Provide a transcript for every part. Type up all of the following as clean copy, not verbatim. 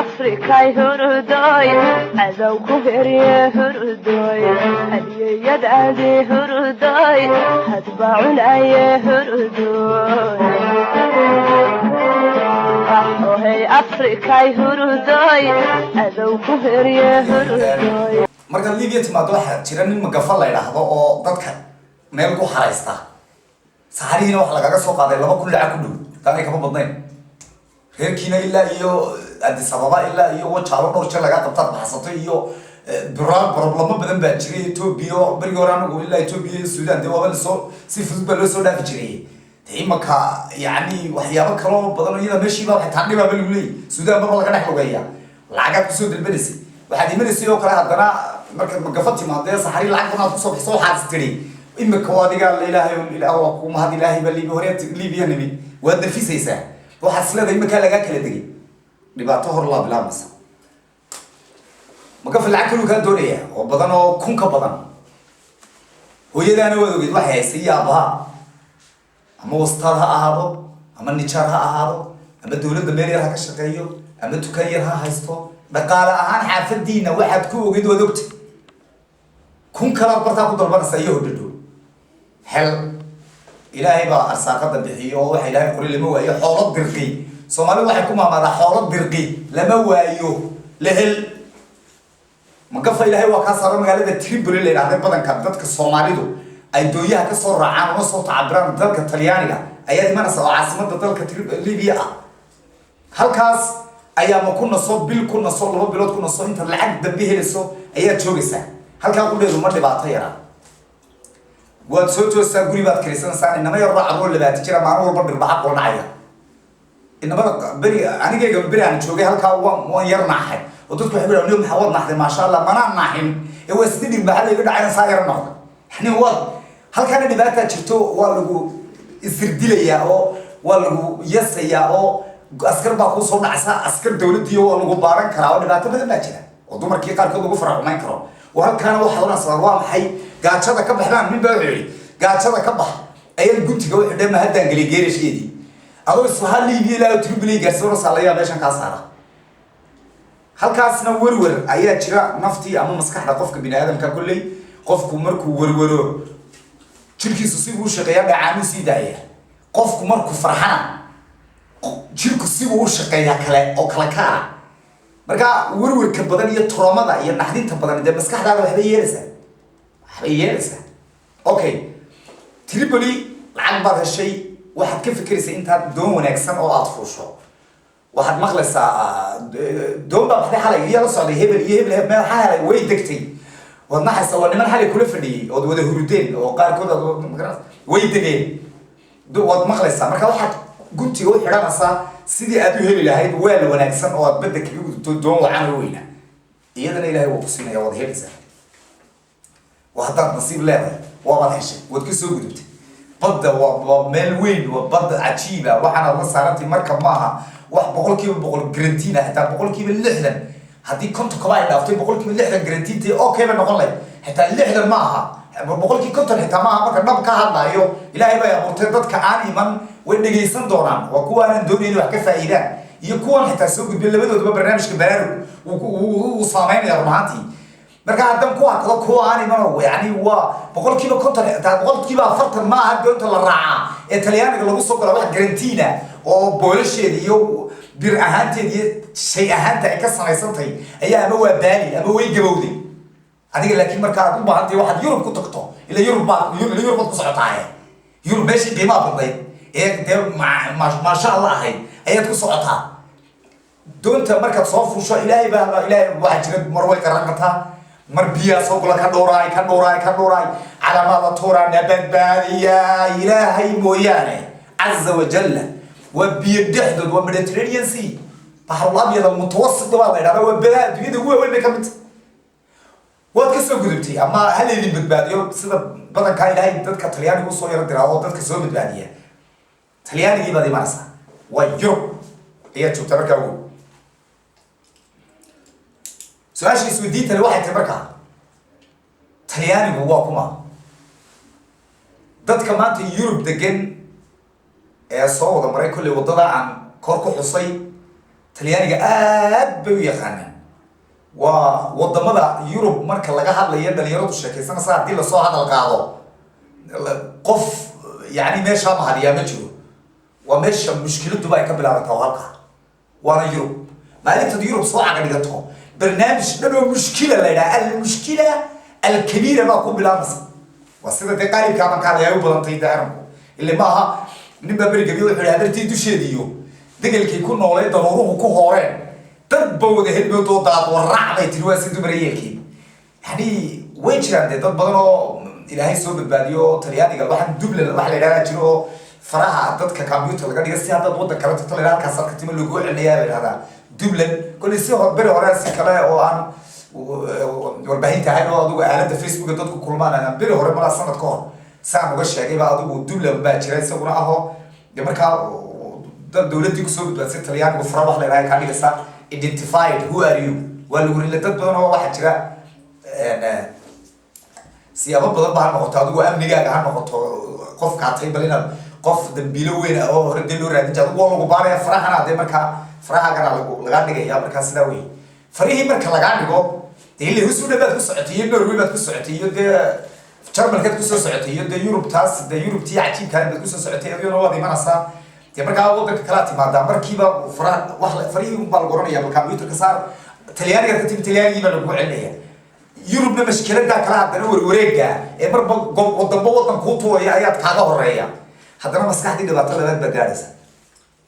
أفريقيا هرداي عدو كبري هرداي هدي يد عدي هرداي هتبعون أي هرداي وهي أفريقيا هرداي عدو كبري هرداي marka Liibiya timaado waxa jira nin magafa la yiraahdo oo dadka meel ku xareysta saxariina wax lagaga soo qaaday 2 lacag ku dhow taanay kama badnayn reerkiina ilaa iyo Addis Ababa ilaa iyo wajaalo dhowr jeer laga qabtaa baxsato iyo problemo badan baa jiray Ethiopia bariga horaanagu ilaa Ethiopia iyo Suudaan de waa soo si fudud baa loo soo dhaafi jiray imaka yani waxyaabo kale oo badan iyada meeshii baa xitaa dhibaa lagu leeyahay Suudaan baa laga dhex lugeeya lacag ku soo dalbanaysa waxaad imanaysaa oo kale haddana marka magafati maadee saxari lacag badan ku soo bixso waxaad tiri imika wadiga ilaahay waa ku mahad ilaahay baa Liibiya nabi waa dafisaysa waxaad isleedahay imika laga kala degay dhibaato hor la bilaabmaysa magafa lacag kale ka doonaya oo badan oo kun ka badan hooyadaana wada ogid waxay haysay yaabaha ama wastar ha ahaado ama nijar ha ahaado ama dawladda meel yar ha ka shaqeeyo ama tukan yar ha haysto dhaqaale ahaan xaafadiina waxaad ku ogid wada ogtay kun kala barta ku dalbanaysa iyo hodho hel ilaahay baa arsaaqada bixiyo oo waxa ilaahay qori lama waayo xoolo dirqi Soomaalidu waxay ku maamada xoolo dirqi lama waayo lehel magafa ilaahay waa ka saaran magaalada Tripoli la yiraahdo badanka dadka Soomaalidu ay dooyaha ka soo raacaan oo soo tacabiraan dalka Talyaaniga ayaa imanaysa oo caasimada dalka Liibiya ah halkaas ayaa ma kuna soo bil kuna soo 2 bilood kuna soo inta lacag dambe helayso ayaa joogaysa halka ku dheedo ma dhibaato yara waad soo toosaa guri baad karisanaysaa inama yar raaco labaad jira maalin walba dhirbaxa qolnacaya inama bari anigayga bari aan joogay halka waan yar naaxay oo dadku waxay yiraahdeen maxaa wad naaxday ma sha Allah mana naaxin ee waa sidii maxaa laga dhacay saa yar noqdo xani wad halka dhibaato jirto waa lagu isdilayaa oo waa lagu yasayaa oo askar baa ku soo dhacsa askar dawladii oo lagu baaran karaa oo dhibaato badan baa jira oo dumarkii qaarkood ugu faraxumayn karo وهالكان واحد وناس رواه حي قاعد شذا كبح لان من بعيد قاعد شذا كبح أي الجنت جو دم هذا قلي جيرش يدي أقول السهال اللي يبي لا تربلي جسور صالية بيشان كاسارة هالكاس نورور أيه شراء نفتي أما مسكح لقفك بني آدم ككلي قفك مركو ورورو شركي سوسيبو شقيا بعامل سيداية قفك مركو فرحان شركي سوسيبو شقيا كلا أو كلا كارا marka warwarka badan iyo troomada iyo naxdinta badan ee maskaxdaada waxba yeelaysa okay Tripoli lacag baad heshay waxaad ka fikiraysaa intaad doon wanaagsan oo aad fuusho waxaad maqlaysaa doon baa baxday xalay iyo la socday hebel meel xalay way degtay wadna xaysa waa niman xalay kula fadhiyay oo wada hurdeen oo qaarkood way degeen wad maqlaysaa marka waxaad guntiga u xiranaysaa sidii aad u heli lahayd weel wanaagsan oo aad badda kaga gudubto doon wacan weyna iyadana ilaahay wuu ku siinaya wad helaysaa وهذا نصيب لا وما هالشيء وتكسو قدبت بدأ ومال وين وبدأ عجيبة وحنا الله صارتي مركب معها واحد بقول كيف بقول جرنتينا حتى بقول كيف اللحن هذه كنت قبائل أفتي بقول كيف اللحن جرنتيتي أوكي بنقول لك حتى اللحن معها بقول كيف كنت حتى معها مركب نبكى هذا يو إلهي بقى مرتبط كعاني من وين جيسان دوران وكوانا دوني وحكي فائدة يكون حتى سوق باللبد وده برنامج كبار وصامين يا رماتي marka haddan ku arkado kuwa aan imano yani waa boqolkiiba 50 taa boqolkiiba 40 ma aha doonta la raaca ee Talyaaniga lagu soo galo wax garantiina oo boolasheed iyo bir ahaanteed iyo shay ahaanta ay ka sameysantay ayaa ama waa baali ama way gabowday adiga laakiin marka aad u baahantahay waxaad Yurub ku tagto ila Yurub ku socotaa Yurub meeshii qiimo badan ee ma sha Allah ayaad ku socotaa doonta marka soo fuusho ilaahay waxa jira marway qaranqata مربيا صقول كدوراي على ما تورا نبات بادية إلهي مويانه عز وجل وبيدحدد ومديترينيان سي بحر الأبيض المتوسط ده والله هذا وبلاد بيده هو وين بكمت وكسر قدرتي أما هل اللي بتباديه سبب بدل كاي لاي تذكر تلياني وصوير الدراوة تذكر سوى بتباديه تلياني جيبه دي مارسا ويوم هي تشوف تركه سؤال شيء سوديت الواحد تبركها تلياني بواكما دad كمان في يوروب دجن صوّد مرة كل وضع عن كوركو حصي talyaaniga aad bay u yaqaanaan waa wadamada Yurub marka laga hadlayo dhalinyaradu sheekaysanaysa hadii la soo hadal qaado qof yani meesha ma hadiya ma jiro waa meesha mushkiladu ay ka bilaabataa halka waana Yurub maalinta Yurub soo caga dhigato barnaamij dhalo mushkila la yiraahdo al-mushkila al-kabira ma ku bilaabmaysa wasida deeqaali ka ma kala yahay badantay daaranku ilaa maaha ninba barigabiyo wuxuu hadartii dusheediyo degalkii ku noolay daruuruhu ku hooreen dad bawda helboodo daad waracday tirwaasi dumarayelkii yani way jiraan dad badan oo ilaahay soo badbaadiyo talyaaniga waxaan Dublin wax la yiraahdo jiro faraha dadka computer laga dhigo si hadda wadda kale ta talyaaniga halkaas halka timo lagu cilmiyaa la yiraahdaa Dublin kulli si hore hore si kale oo aan warbaahinta ahayn oo adigu aalada Facebook dadku kulmaan beri hore mala sanad ka hor saan uga sheegay baa adigu Dublin baa jiray isaguna aho markaa dad dawladii ku soo badbaadisay talyaaniga fara wax la yiraahdo ka dhigaysa identified who are you walagu ila dad badan oo waxa jira siyaabo badan baa noqoto adigu amnigaaga ha noqoto qof ka tahay balina qof dambiilo weyn oo hore dil loo raadin jado waa lagu baaraya farahana de marka faraha kana laga dhigaya marka sida weey farihii marka laga dhigo deelay husu dhabaad ku socotay Norway baad ku socotay iyo de Jarmalka ku soo socotay iyo de Europe taas de Europe tii cajiib ka baad ku soo socotay iyo wada imanaysa de marka waddanka kala timaada markiiba faraha wax farihii baa lagu oranaya computer ka saar talyaaniga ka timid talyaaniga lagu celinaya Europe ma mashkiilada kala hadana wareega ee marba waddan ku tooya ayaad kaaga horeeya haddana maskaxdii dhibaatada laga badbaadaysa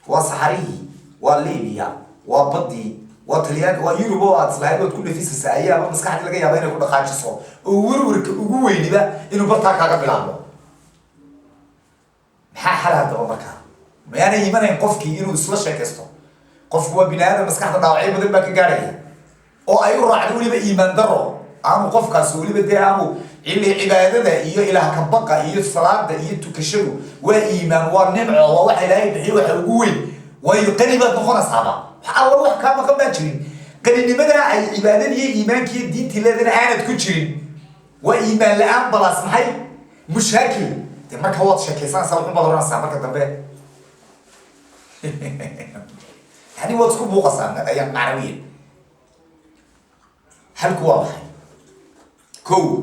waa Saharihi waa Liibiya waa Badii waa Talyaaniga waa Europe oo aad islahayd ku dhifisay ayaa maskaxdii laga yaabaa inay ku dhaqaajiso oo warwarka ugu weyniba inuu barta kaaga bilaabo maxaa xalaada marka ma yana yimaanay qofkii inuu isla sheekaysto qofku waa binaadam maskaxda dhaawacay badan baa ka gaaraya oo ay u raacdo waliba iimaan daro aanu qofkaas waliba de aanu cibaadada iyo ilaah ka baqa iyo salaada iyo tukashadu waa iimaan waa nimco waa waxa ilaahay bixiyo waxa ugu weyn way qaniba noqonaysaa Allah wax ka ma ka jirin qaninimada ay cibaadada iyo iimaankii diintii leedana aanad ku jirin waa iimaan la'aan balas maxay mushakil de marka waad sheekaysanaysaa wuxuu badanaysaa marka dambe يعني واتكو بوقصان أيام معنوية هل كوا بحي كو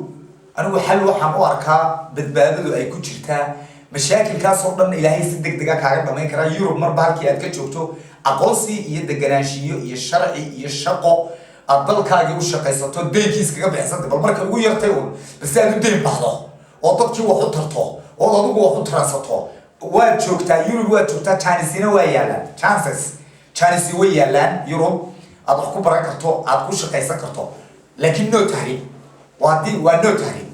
أنا وحل وحن أركا بدبادل أي كوتشرتا مشاكل كاسر ضمن إلهي صدق دقا كعرب ما يكرا يوروب مرباركي أتكتشوفتو أقوسي يدقناشيو يشرعي يشقو الضل كاجي وشقيساتو دينكيس كا بحسنت بالمركا ugu yartayun bas aad u deyn baxdo oo dadkii wax u tarto oo adigu wax u transato waa joogtaa Europe waa joogtaa Chinese waa yaalaan Chinese way yaalaan Europe aad wax ku baran karto aad ku shaqaysan karto laakiin no tahriib waa no tahriib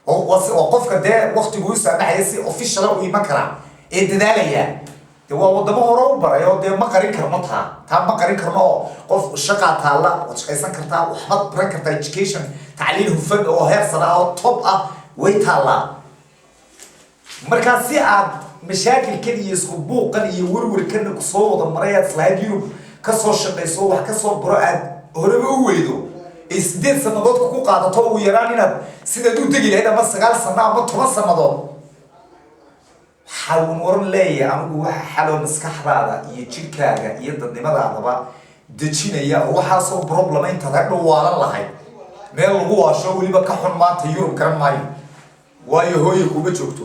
oo qofka de waqtigu u saamaxay si official u iman kara ee dadaalaya de waa wadamo hore u baray oo de ma qarin karno taa ma qarin karno qof shaqa taala oo shaqaysan kartaa waxaad baran kartaa education tacliin hufan oo heer sare oo top ah way taala marka si aad mashaakilkan iyo isku buuqan iyo warwarkan ku soo wada maray slide Europe ka soo shaqayso wax ka soo baro aad horeba u weydo isdeed sanadood ku qaadato ugu yaraan inaad sida u degi lahayd ama 9 sano ama 10 sanadood حاول ورن ليه أنا جوا حلو مسكحرة يجيكاga يدنimadaadaba dejinaya waxa soo problem inta dadku waalan lahayd meel lagu waasho waliba ka xun maanta Europe garan maayo waayo hooyo kuba joogto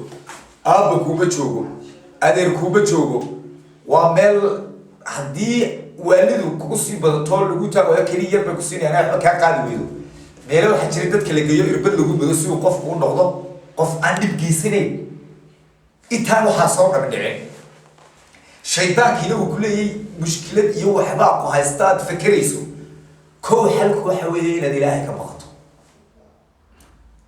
aabba kuba joogo adeer kuba joogo waa meel hadii waalidu kugu sii badato lagu taago kaliya ba ku siinayaan ka qaadi weydo meel waxa jira dadka la geeyo irbad lagu bado si uu qofku u noqdo qof aan dhibkiisanayn intaan waxa soo qabdhicin shaydaankiina uu ku leeyay mushkilad iyo waxba ku haysta fikirayso koo xalku waxa weeye inaad ilaahay ka baqato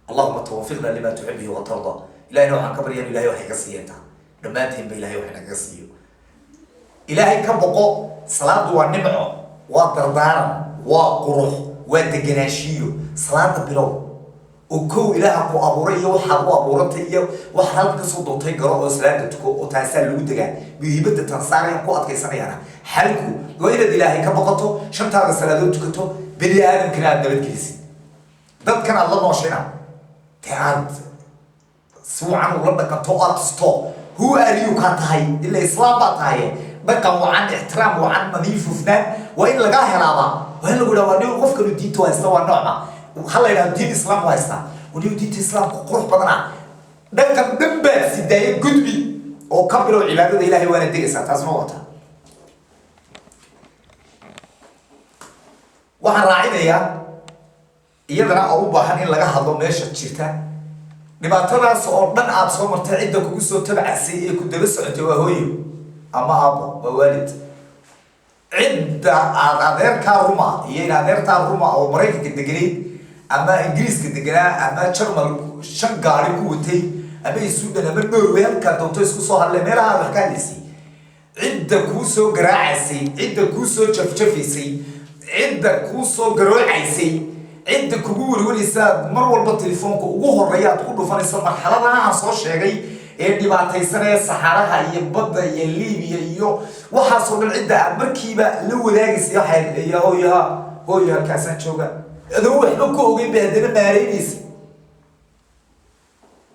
Allahumma tawfiqna lima tuhibbu wa tarda ilaahay waxaan ka baryaa ilaahay waxa ka siiyanta dhamaantiin ba ilaahay waxa naga siiyo ilaahay ka baqo salaadu waa nimco waa dardaaran waa qurux waa deganaashiyo salaada bilow وكو إله أبو أبوري يوحى أبو أبورتي يو وحرام كسر دوتي جراء وسلام تكو وتعسل لودجا بيهبط تنصار يقو أتكسر يعني حلكو وإلى إلهي كبقته شمت هذا سلادو تكتو بدي آدم كنا عندنا كيسي ده كان الله ماشينا كان سوى عنه ربنا كان توقع تستو هو أريو كان تهاي إلا إسلام بتهاي dhaqan wacan ixtiraam wacan nadiif hufnaan waa in laga helaaba waa in lagu dhawaado qofka uu diinta haysta waa noocma hal la diin islaam haysta uu diinta islaamku qurux badana dhaqan dhanba sidaayay gudbi oo ka bilo cibaadada ilaahay waana digaysa taas ma wata waxaan raacinayaa iyadana oo u baahan in laga hadlo meesha jirta dhibaatadaas oo dhan aad soo martay cidda kugu soo tabacasay ee ku daba socotay waa hooyo ama aabo waa waalid cidda aad adeerkaa ruma iyo in adeertaa ruma oo maraykanka deganeyd ama ingiriiska deganaa ama jarmal shan gaari ku watay ama suudan ama norway halkaa doonto isku soo hadlay meelaha wax ka hadlaysay cidda kuu soo garaacaysay cidda kuu soo jafjafaysay cidda kuu soo garoocaysay cidda kugu warwaraysa mar walba telefoonka ugu horeeya aad ku dhufanayso marxaladaha aan soo sheegay ee dhibaataysanaya saxaraha iyo badda iyo liibiya iyo waxaasoo dhan cidda aad markiiba la wadaagaysa waxay hooyo halkaasaan jooga adoo waxba ku ogeyn bay haddana maareynaysa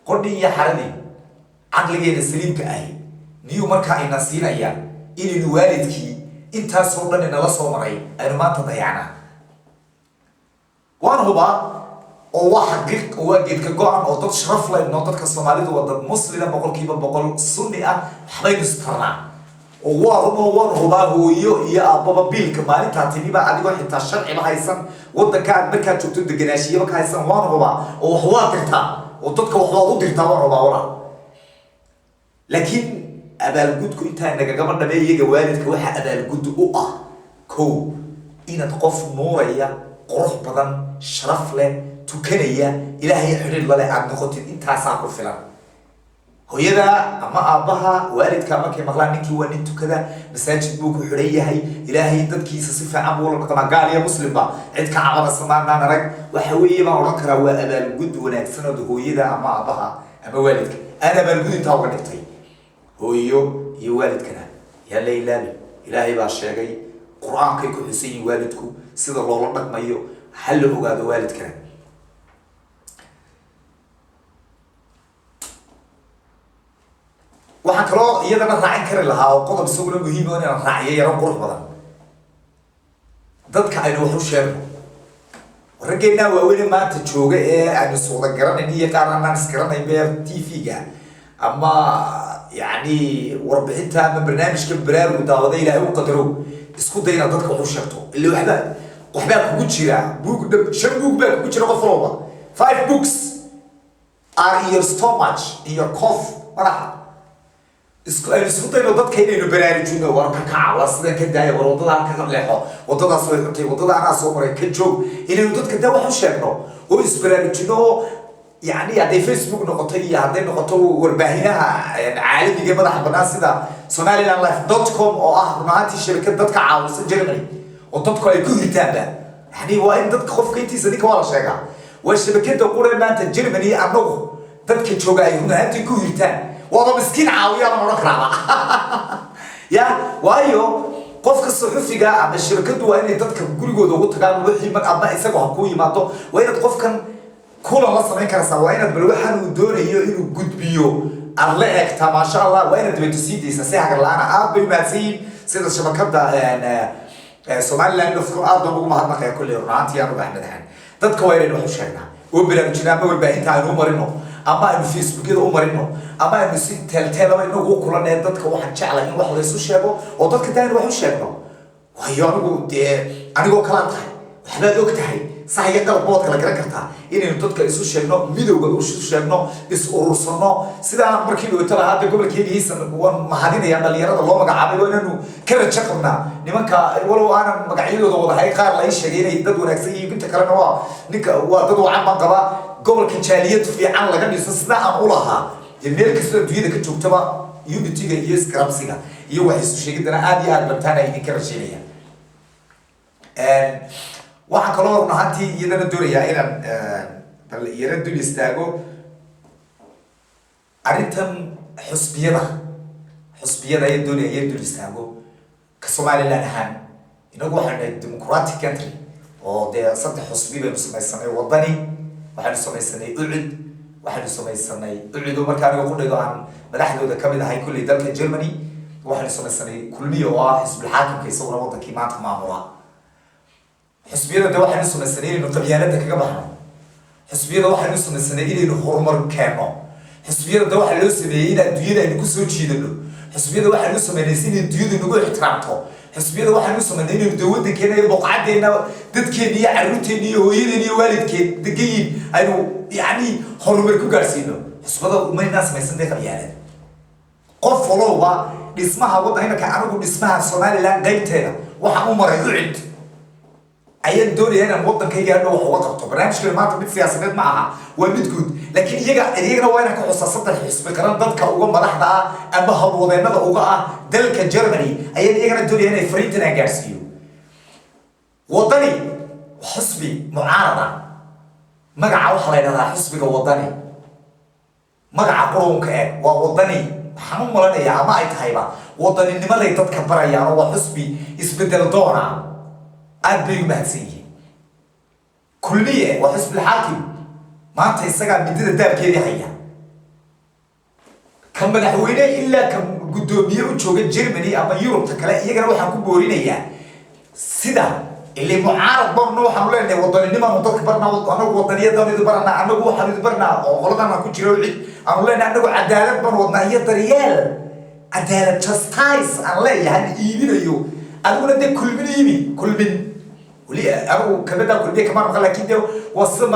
qodhi iyo xaradii caqligeena saliimka ahi niyuu markaa ina siinayaan inaynu waalidkii intaasoo dhan inala soo maray aynu maanta dayacnaa waan hubaa oo waa xaqiiq waa geedka go-an oo dad sharaf leh oo dadka Soomaalidu waa dad muslima boqolkiiba boqol sunni ah waxbay istarnaa oo waan hubaa hooyo iyo aababa biilka maalinta timiba adigoo xitaa sharci ma haysan wadanka markaa joogto deganaashiyo ka haysan waan hubaa oo wax waa dirtaa oo dadka wax waa u dirtaa waan hubaa wala laakiin abaalgudku inta nagagama dhamay iyaga waalidka waxa abaalgud u ah ko inaad qof nuuraya qurux badan sharaf leh tukanaya ilaahay xiriir la leh aad noqotid intaasaa ku filan hooyada ama aabaha waalidka markay maqlaan ninkii waa nin tukada masaajid buu ku xidhan yahay ilaahay dadkiisa si fiican buu la dhaqmaa gaal iyo muslimba cid ka cabada samaanaan arag waxa weeye baan odhan karaa waa abaalgud wanaagsan oo hooyada ama aabaha ama waalidka ana abaalgud intaa uga dhigtay hooyo iyo waalidkana yaa la ilaabi ilaahay baa sheegay qur-aankay ku xusan yihiin waalidku sida loola dhaqmayo hal la ogaado waalidkana waxaan kaloo iyadana raacin kari lahaa oo qodob isaguna muhiim oo inaan raaciyo yaro qurux badan dadka aynu wax u sheegno raggeennaa waaweyn maanta jooga ee aynu suuda garanayn iyo qaar aanaan isgaranayn beer tv-ga ama يعني وربحتها من برنامج كبرار وداوده إلى هو قدره اسكو دينا ضدك وحشرته اللي وحبا كوتشيرا بوك شن بوك باك كوتشيرا قفلوبا 5 books are in your stomach in your cough راح اسكو دينا ضدك هنا إنه برنامجنا وربك كعوة صدق كداية ورضا كذا لحه وضدا صويحتي وضدا أنا صومري كجوب إنه ضدك ده وحشرته هو برنامجنا يعني هذا فيسبوك نقطية هذا نقطة ورباهينها عالمي جاب ده حبنا سيدا somalilandlife.com أو رماتي شركة ضدك عاوز جرمني وضدك يكون يتابع يعني وين ضدك خوف كنتي صديق ولا شيء والشبكة تقول ما أنت جرمني أنو ضدك تشوجا هنا أنت يكون يتابع وهذا مسكين عاوي أنا مرة كرامة يا وايو qofka suxufiga ama shirkadu waa inay dadka gurigooda ugu tagaan wixii mar ama isagu ha ku yimaado waa inaad qofkan كولا الله سمعك رسا وين بالوحن ودوري إنه جود بيو أرلعك تا ما شاء الله وين تبتسيدي سسيح قال أنا أبي ما تسيب سيد الشبكة ده يعني سومالي لأنه في الأرض بقول ما هذا كل رناتي أنا بحنا ده تذكر وين نروح شغلنا وبلا بتجينا ما والباقي تعالوا مرينه أما إنه فيسبوك كده مرينه أما إنه سيد تلتين ما إنه هو كلنا تذكر واحد شغله إنه واحد يسوي شابه وتذكر تاني واحد شغله وهي أنا قلت أنا قلت كلام وحنا أكتحي صحيح قال بوضك لك ركرتها إنه تذكر إسو شيرنا ميدو قالوا إسو شيرنا إسو أرسلنا سيدا مركي لو ترى هذا قبل كده يسن ومحدين يعني اللي يرد الله مقعد إنه كرر شكرنا نمك ولو أنا مقعد له ده هاي قار لا يشجع يعني يدد ونكسي كنت كلامه هو نك ودد وعم قبا قبل كشاليات في عن لقد يسنا أقولها الميل كسر فيدك تكتبه يودي تيجي يسكرم سينا يوحي إسو شيء كده أنا عادي هذا بتاعنا يذكر شيء waxaan kaloo runaantii iyadana doonayaa inaan bal yara dul istaago arrintan xusbiyada ay doonaya dul istaago ka Soomaaliland ahaan inagu waxaan nahay democratic country oo dee saddex xusbi baynu samaysanay wadani waxaanu samaysanay ucud waxaanu samaysanay ucud markaa aniga ku dhigo aan madaxdooda ka mid ahay kulli dalka Germany waxaan samaysanay kulmiyo oo ah xisbi xaakimka isaguna wadankii maanta maamula xisbiyada de waxaan samaysanay inaynu qabyaalada kaga baxno xisbiyada waxaan samaysanay inaynu horumar keeno xisbiyada de waxaa loo sameeyey in adduunyada aynu kusoo jiidano xisbiyada waxaan u sameynay in adduunyadu nagu ixtiraamto xisbiyada waxaan u sameynay inaynu dowladdankeena iyo boqocadeena dadkeena iyo carruurteena iyo hooyadeena iyo waalidkeed degayiin aynu yacni horumar ku gaarsiino xisbada umaynaa samaysantay qabyaalada qof walowba dhismaha waddanka anigu dhismaha Somaliland qaybteeda waxaan u maray ucid ayaan doonayay inaan waddankayga hadhow wax uga qabto barnaamijkan maanta mid siyaasadeed ma aha waa mid guud laakiin iyagana waa inaan ka xusaa saddex xisbi qaran dadka uga madaxda ah ama hawlwadeennada uga ah dalka Germany ayaan iyagana doonayay inay fariintan aan gaarsiiyo waddani xisbi mucaarada magaca waxa la yidhahdaa xisbiga waddani magaca qurunka waa waddani waxaan u malanayaa ama ay tahayba waddaninimaday dadka barayaan oo waa xisbi isbedel doona aad bay u mahadsan yihiin kulliye waa xisbi xaakim maanta isagaa midada daabkeedii haya ka madaxweyne ilaa ka guddoomiye u jooga Germany ama Yurubta kale iyagana waxaan ku boorinayaa sida اللي معارض برنا وحنقول إنه وطني ما منطق برنا أنا وطنية دوني برنا أنا وحنا برنا وغلطنا كل شيء وعيد أنا ولا أنا عدالة برنا وطنية ريال عدالة justice أنا لا يعني إيمي ليو أنا ولا ده كل من إيمي كل من ولي أنا كمان كل ده كمان خلا كده وصل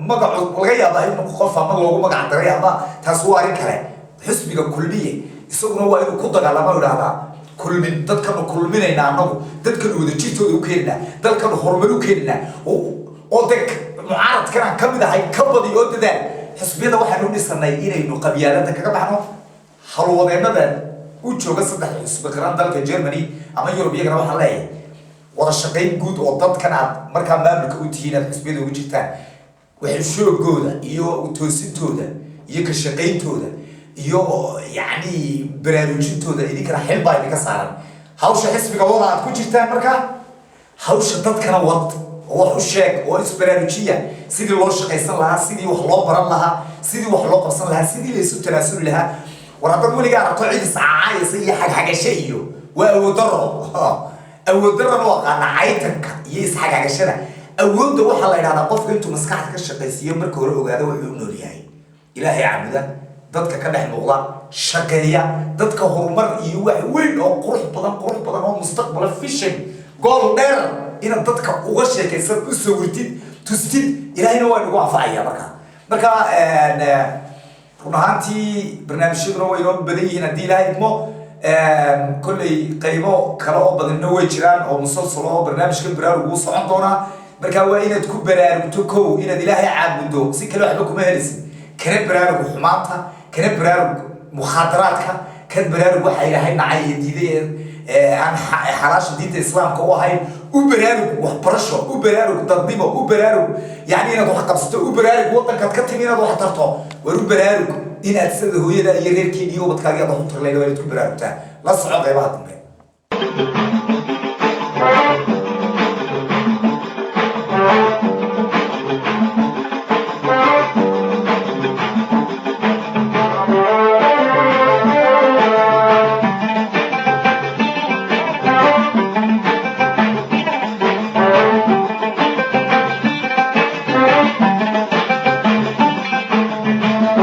ما قعد والغيا بقى إنه خوفا ما لو ما قعد ريا ما تسواري كله حسبي كلية يسوون هو إنه كده على ما ولا كل من dadkan كل من إن عنه dadkan ودجيتو وكيلنا dadkan هرمل وكيلنا وذاك معارض كان كم ده هاي كبدي يود ده حسبي ده واحد نودي صنايعين إنه قبيلة كذا بحنو حلو ده ده وجوه قصة ده حسب كلام ذلك جرماني أما يوروبيا كانوا حلاي وده الشقين جود وضد كان مركب مملكة وتهينا حسبي ده وجيتان وحشو جوده يو توسيتو ده يك الشقين توده iyo yani baraarujintooda idinka xil baa idinka saaran hawsha xisbiga wada aad ku jirtaan marka hawsha dadkana wad wax u sheeg oo isbaraarujiya sidii loo shaqaysan lahaa sidii wax loo baran lahaa sidii wax loo qabsan lahaa sidii la isu tanaasuli lahaa war hadda weligaa aragto cid iscaayaysa iyo xagxagasho iyo waa awooddarro waa qaanacaytanka iyo isxagxagashada awoodda waxaa la yidhahdaa qofka intuu maskaxda ka shaqaysiiyo marka hore ogaado wuxuu u nool yahay ilaahay caabuda dadka ka dhex muuqda shaqeeya dadka horumar iyo wax weyn oo qurux badan oo mustaqbal vision goal dheer ina dadka uga sheekaysan u soo wartid tustid ilaahayna waa ugu anfacaya marka runaantii barnaamijyaduna way inoo badan yihiin haddii ilaahay idmo kolley qaybo kale oo badanna way jiraan oo musalsal oo barnaamijka baraarug uu socon doonaa marka waa inaad ku baraarugto kow inaad ilaahay caabudo si kale waxba kuma helaysid kana baraarug xumaanta كان برارج مخدرات كان برارج واحد هاي نعي دي عن حراش دين الإسلام كوا هاي وبرارج وحبرشة وبرارج تنظيمه وبرارج يعني أنا ضحك قصته وبرارج وطن كتكتم أنا ضحك ترطه وبرارج إن أتسد هو يدا يغير كينيو بتكاري ضحك تغلي ولا تبرارج لا صعب غيبات